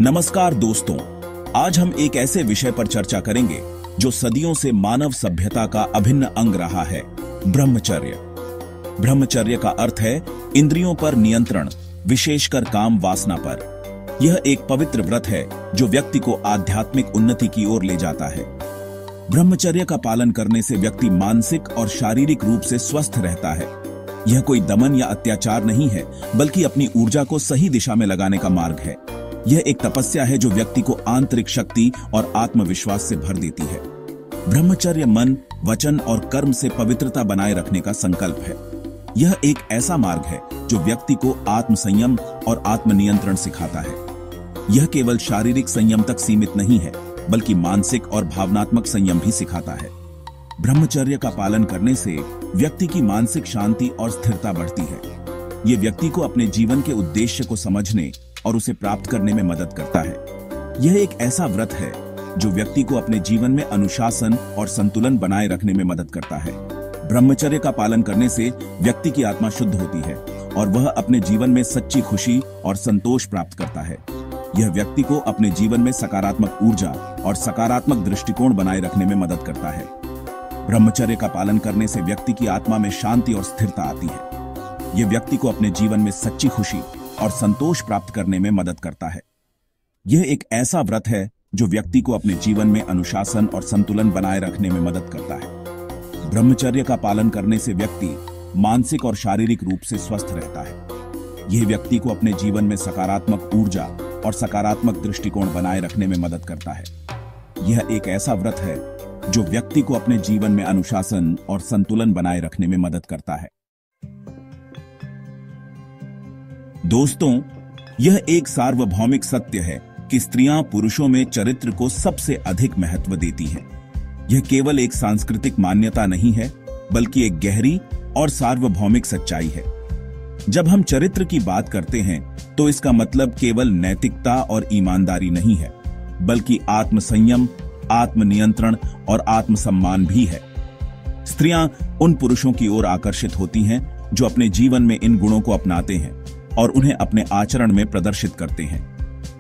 नमस्कार दोस्तों, आज हम एक ऐसे विषय पर चर्चा करेंगे जो सदियों से मानव सभ्यता का अभिन्न अंग रहा है, ब्रह्मचर्य। ब्रह्मचर्य का अर्थ है इंद्रियों पर नियंत्रण, विशेषकर काम वासना पर। यह एक पवित्र व्रत है जो व्यक्ति को आध्यात्मिक उन्नति की ओर ले जाता है। ब्रह्मचर्य का पालन करने से व्यक्ति मानसिक और शारीरिक रूप से स्वस्थ रहता है। यह कोई दमन या अत्याचार नहीं है, बल्कि अपनी ऊर्जा को सही दिशा में लगाने का मार्ग है। यह एक तपस्या है जो व्यक्ति को आंतरिक शक्ति और आत्मविश्वास से भर देती है। ब्रह्मचर्य मन, वचन और कर्म से पवित्रता बनाए रखने का संकल्प है। यह एक ऐसा मार्ग है जो व्यक्ति को आत्म संयम और आत्मनियंत्रण सिखाता है। यह केवल शारीरिक संयम तक सीमित नहीं है, बल्कि मानसिक और भावनात्मक संयम भी सिखाता है। ब्रह्मचर्य का पालन करने से व्यक्ति की मानसिक शांति और स्थिरता बढ़ती है। यह व्यक्ति को अपने जीवन के उद्देश्य को समझने और उसे प्राप्त करने में मदद करता है। यह एक ऐसा व्रत है जो व्यक्ति को अपने जीवन में अनुशासन और संतुलन बनाए रखने में मदद करता है। ब्रह्मचर्य का पालन करने से व्यक्ति की आत्मा शुद्ध होती है और वह अपने जीवन में सच्ची खुशी और संतोष प्राप्त करता है। यह व्यक्ति को अपने जीवन में सकारात्मक ऊर्जा और सकारात्मक दृष्टिकोण बनाए रखने में मदद करता है। ब्रह्मचर्य का पालन करने से व्यक्ति की आत्मा में शांति और स्थिरता आती है। यह व्यक्ति को अपने जीवन में सच्ची खुशी और संतोष प्राप्त करने में मदद करता है। यह एक ऐसा व्रत है जो व्यक्ति को अपने जीवन में अनुशासन और संतुलन बनाए रखने में मदद करता है। ब्रह्मचर्य का पालन करने से व्यक्ति मानसिक और शारीरिक रूप से स्वस्थ रहता है। यह व्यक्ति को अपने जीवन में सकारात्मक ऊर्जा और सकारात्मक दृष्टिकोण बनाए रखने में मदद करता है। यह एक ऐसा व्रत है जो व्यक्ति को अपने जीवन में अनुशासन और संतुलन बनाए रखने में मदद करता है। दोस्तों, यह एक सार्वभौमिक सत्य है कि स्त्रियां पुरुषों में चरित्र को सबसे अधिक महत्व देती हैं। यह केवल एक सांस्कृतिक मान्यता नहीं है, बल्कि एक गहरी और सार्वभौमिक सच्चाई है। जब हम चरित्र की बात करते हैं, तो इसका मतलब केवल नैतिकता और ईमानदारी नहीं है, बल्कि आत्मसंयम, आत्मनियंत्रण और आत्मसम्मान भी है। स्त्रियां उन पुरुषों की ओर आकर्षित होती हैं जो अपने जीवन में इन गुणों को अपनाते हैं और उन्हें अपने आचरण में प्रदर्शित करते हैं।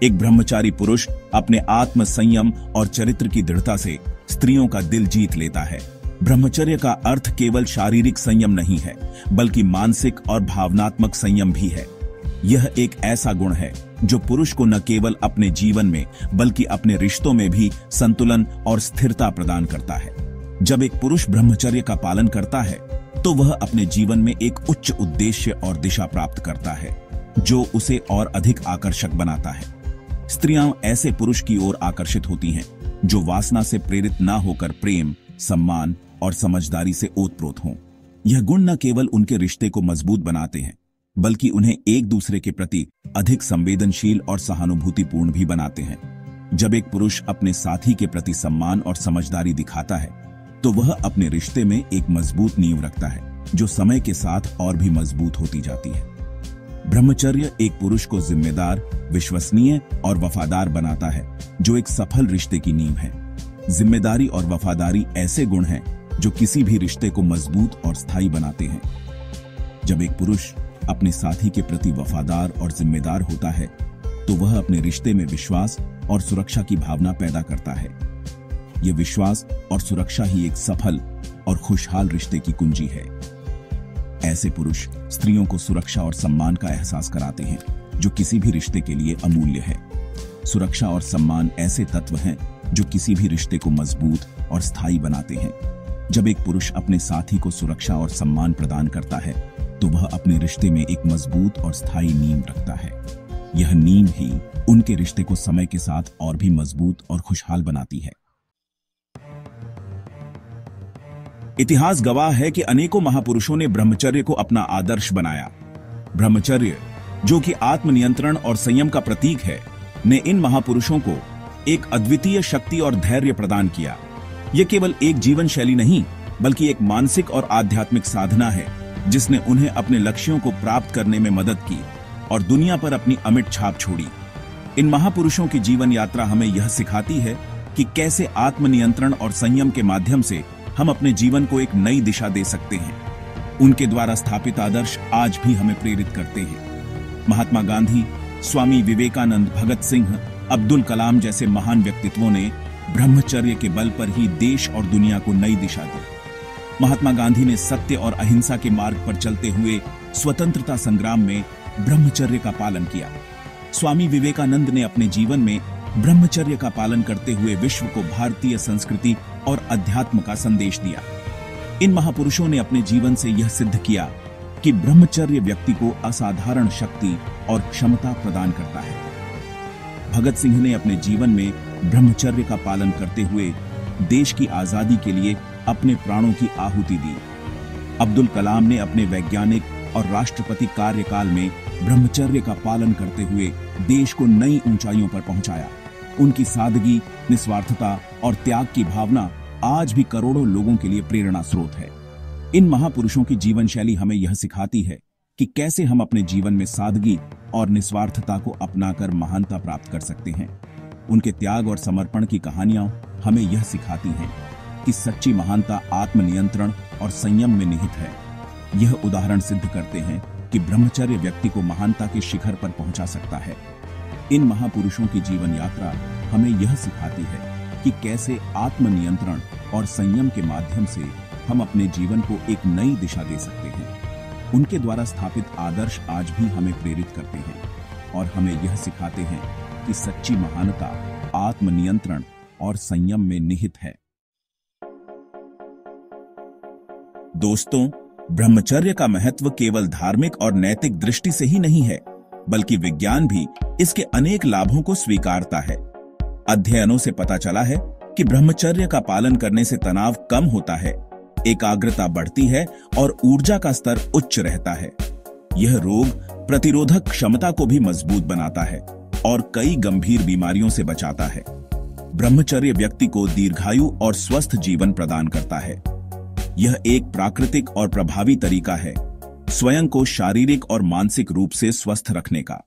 एक ब्रह्मचारी पुरुष अपने आत्म संयम और चरित्र की दृढ़ता से स्त्रियों का दिल जीत लेता है। ब्रह्मचर्य का अर्थ केवल शारीरिक संयम नहीं है, बल्कि मानसिक और भावनात्मक संयम भी है। यह एक ऐसा गुण है जो पुरुष को न केवल अपने जीवन में, बल्कि अपने रिश्तों में भी संतुलन और स्थिरता प्रदान करता है। जब एक पुरुष ब्रह्मचर्य का पालन करता है, तो वह अपने जीवन में एक उच्च उद्देश्य और दिशा प्राप्त करता है, जो उसे और अधिक आकर्षक बनाता है। स्त्रियां ऐसे पुरुष की ओर आकर्षित होती हैं जो वासना से प्रेरित ना होकर प्रेम, सम्मान और समझदारी से ओतप्रोत हों। यह गुण न केवल उनके रिश्ते को मजबूत बनाते हैं, बल्कि उन्हें एक दूसरे के प्रति अधिक संवेदनशील और सहानुभूतिपूर्ण भी बनाते हैं। जब एक पुरुष अपने साथी के प्रति सम्मान और समझदारी दिखाता है, तो वह अपने रिश्ते में एक मजबूत नींव रखता है, जो समय के साथ और भी मजबूत होती जाती है। ब्रह्मचर्य एक पुरुष को जिम्मेदार, विश्वसनीय और वफादार बनाता है, जो एक सफल रिश्ते की नींव है। जिम्मेदारी और वफादारी ऐसे गुण हैं जो किसी भी रिश्ते को मजबूत और स्थायी बनाते हैं। जब एक पुरुष अपने साथी के प्रति वफादार और जिम्मेदार होता है, तो वह अपने रिश्ते में विश्वास और सुरक्षा की भावना पैदा करता है। यह विश्वास और सुरक्षा ही एक सफल और खुशहाल रिश्ते की कुंजी है। ऐसे पुरुष स्त्रियों को सुरक्षा और सम्मान का एहसास कराते हैं, जो किसी भी रिश्ते के लिए अमूल्य है। सुरक्षा और सम्मान ऐसे तत्व हैं जो किसी भी रिश्ते को मजबूत और स्थायी बनाते हैं। जब एक पुरुष अपने साथी को सुरक्षा और सम्मान प्रदान करता है, तो वह अपने रिश्ते में एक मजबूत और स्थायी नींव रखता है। यह नींव ही उनके रिश्ते को समय के साथ और भी मजबूत और खुशहाल बनाती है। इतिहास गवाह है कि अनेकों महापुरुषों ने ब्रह्मचर्य को अपना आदर्श बनाया। ब्रह्मचर्य, जो कि आत्मनियंत्रण और संयम का प्रतीक है, ने इन महापुरुषों को एक अद्वितीय शक्ति और धैर्य प्रदान किया। यह केवल एक जीवन शैली नहीं, बल्कि एक मानसिक और आध्यात्मिक साधना है, जिसने उन्हें अपने लक्ष्यों को प्राप्त करने में मदद की और दुनिया पर अपनी अमिट छाप छोड़ी। इन महापुरुषों की जीवन यात्रा हमें यह सिखाती है कि कैसे आत्मनियंत्रण और संयम के माध्यम से हम अपने जीवन को एक नई दिशा दे सकते हैं। उनके द्वारा स्थापित आदर्श आज भी हमें प्रेरित करते हैं। महात्मा गांधी, स्वामी विवेकानंद, भगत सिंह अब्दुल कलाम जैसे महान व्यक्तित्वों ने ब्रह्मचर्य के बल पर ही देश और दुनिया को नई दिशा दी। महात्मा गांधी ने सत्य और अहिंसा के मार्ग पर चलते हुए स्वतंत्रता संग्राम में ब्रह्मचर्य का पालन किया। स्वामी विवेकानंद ने अपने जीवन में ब्रह्मचर्य का पालन करते हुए विश्व को भारतीय संस्कृति और अध्यात्म का संदेश दिया। इन महापुरुषों ने अपने जीवन से यह सिद्ध किया कि ब्रह्मचर्य व्यक्ति को असाधारण शक्ति और क्षमता प्रदान करता है। भगत सिंह ने अपने जीवन में ब्रह्मचर्य का पालन करते हुए देश की आजादी के लिए अपने प्राणों की आहुति दी। अब्दुल कलाम ने अपने वैज्ञानिक और राष्ट्रपति कार्यकाल में ब्रह्मचर्य का पालन करते हुए देश को नई ऊंचाइयों पर पहुंचाया। उनकी सादगी, निस्वार्थता और त्याग की भावना आज भी करोड़ों लोगों के लिए प्रेरणा स्रोत है। इन महापुरुषों की जीवन शैली हमें यह सिखाती है कि कैसे हम अपने जीवन में सादगी और निस्वार्थता को अपनाकर महानता प्राप्त कर सकते हैं। उनके त्याग और समर्पण की कहानियां हमें यह सिखाती हैं कि सच्ची महानता आत्मनियंत्रण और संयम में निहित है। यह उदाहरण सिद्ध करते हैं कि ब्रह्मचर्य व्यक्ति को महानता के शिखर पर पहुंचा सकता है। इन महापुरुषों की जीवन यात्रा हमें यह सिखाती है कि कैसे आत्मनियंत्रण और संयम के माध्यम से हम अपने जीवन को एक नई दिशा दे सकते हैं। उनके द्वारा स्थापित आदर्श आज भी हमें प्रेरित करते हैं और हमें यह सिखाते हैं कि सच्ची महानता आत्मनियंत्रण और संयम में निहित है। दोस्तों, ब्रह्मचर्य का महत्व केवल धार्मिक और नैतिक दृष्टि से ही नहीं है, बल्कि विज्ञान भी इसके अनेक लाभों को स्वीकारता है। अध्ययनों से पता चला है कि ब्रह्मचर्य का पालन करने से तनाव कम होता है, एकाग्रता बढ़ती है और ऊर्जा का स्तर उच्च रहता है। यह रोग प्रतिरोधक क्षमता को भी मजबूत बनाता है और कई गंभीर बीमारियों से बचाता है। ब्रह्मचर्य व्यक्ति को दीर्घायु और स्वस्थ जीवन प्रदान करता है। यह एक प्राकृतिक और प्रभावी तरीका है स्वयं को शारीरिक और मानसिक रूप से स्वस्थ रखने का।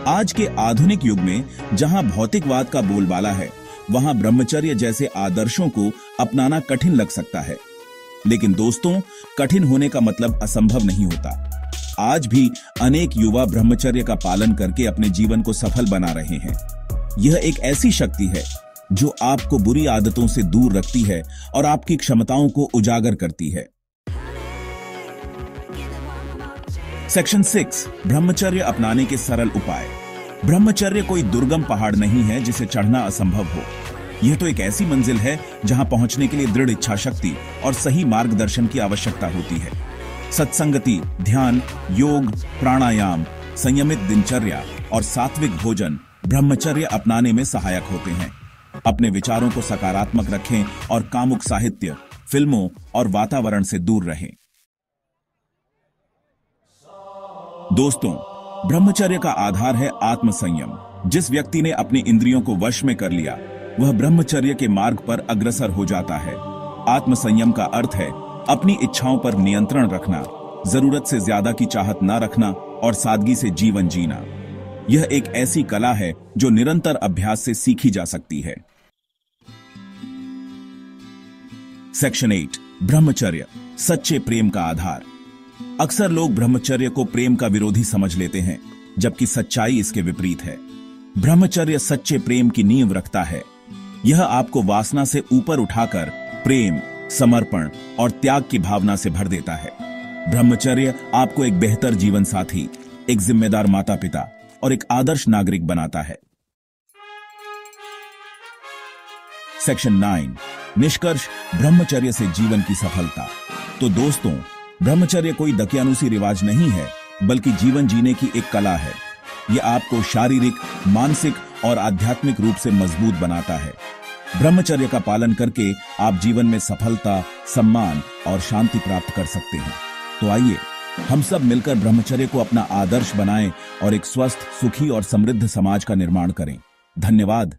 आज के आधुनिक युग में जहां भौतिकवाद का बोलबाला है, वहां ब्रह्मचर्य जैसे आदर्शों को अपनाना कठिन लग सकता है। लेकिन दोस्तों, कठिन होने का मतलब असंभव नहीं होता। आज भी अनेक युवा ब्रह्मचर्य का पालन करके अपने जीवन को सफल बना रहे हैं। यह एक ऐसी शक्ति है जो आपको बुरी आदतों से दूर रखती है और आपकी क्षमताओं को उजागर करती है। सेक्शन 6, ब्रह्मचर्य अपनाने के सरल उपाय। ब्रह्मचर्य कोई दुर्गम पहाड़ नहीं है जिसे चढ़ना असंभव हो। यह तो एक ऐसी मंजिल है जहां पहुंचने के लिए दृढ़ इच्छा शक्ति और सही मार्गदर्शन की आवश्यकता होती है। सत्संगति, ध्यान, योग, प्राणायाम, संयमित दिनचर्या और सात्विक भोजन ब्रह्मचर्य अपनाने में सहायक होते हैं। अपने विचारों को सकारात्मक रखें और कामुक साहित्य, फिल्मों और वातावरण से दूर रहें। दोस्तों, ब्रह्मचर्य का आधार है आत्मसंयम। जिस व्यक्ति ने अपनी इंद्रियों को वश में कर लिया, वह ब्रह्मचर्य के मार्ग पर अग्रसर हो जाता है। आत्मसंयम का अर्थ है अपनी इच्छाओं पर नियंत्रण रखना, जरूरत से ज्यादा की चाहत न रखना और सादगी से जीवन जीना। यह एक ऐसी कला है जो निरंतर अभ्यास से सीखी जा सकती है। सेक्शन 8, ब्रह्मचर्य सच्चे प्रेम का आधार। अक्सर लोग ब्रह्मचर्य को प्रेम का विरोधी समझ लेते हैं, जबकि सच्चाई इसके विपरीत है। ब्रह्मचर्य सच्चे प्रेम की नींव रखता है। यह आपको वासना से ऊपर उठाकर प्रेम, समर्पण और त्याग की भावना से भर देता है। ब्रह्मचर्य आपको एक बेहतर जीवन साथी, एक जिम्मेदार माता पिता और एक आदर्श नागरिक बनाता है। सेक्शन 9, निष्कर्ष ब्रह्मचर्य से जीवन की सफलता। तो दोस्तों, ब्रह्मचर्य कोई दकियानुसी रिवाज नहीं है, बल्कि जीवन जीने की एक कला है। यह आपको शारीरिक, मानसिक और आध्यात्मिक रूप से मजबूत बनाता है। ब्रह्मचर्य का पालन करके आप जीवन में सफलता, सम्मान और शांति प्राप्त कर सकते हैं। तो आइए हम सब मिलकर ब्रह्मचर्य को अपना आदर्श बनाएं और एक स्वस्थ, सुखी और समृद्ध समाज का निर्माण करें। धन्यवाद।